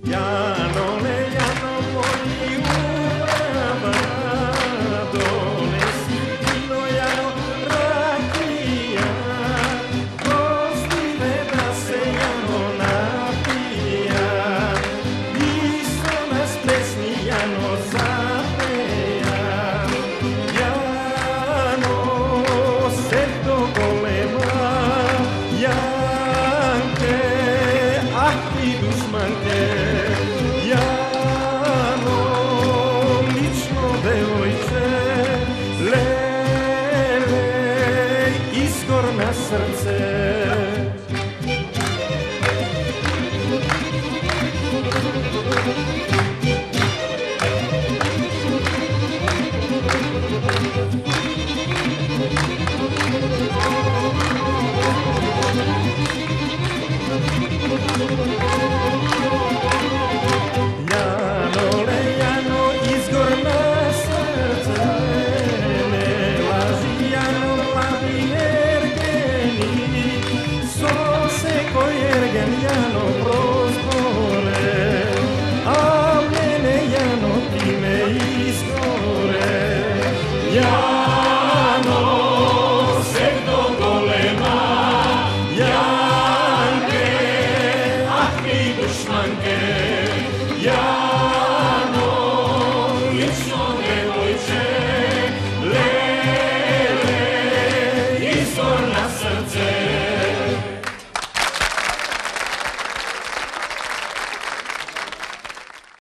Janole, Jano moj, uprava donesi vino, Jano rakija, pusti me da se Jano napija, isto nas pesni Jano zapeja. Jano, serto golema, Janke, ah ti dušmanke, Jano, lično devojče, lele, izgor na srce.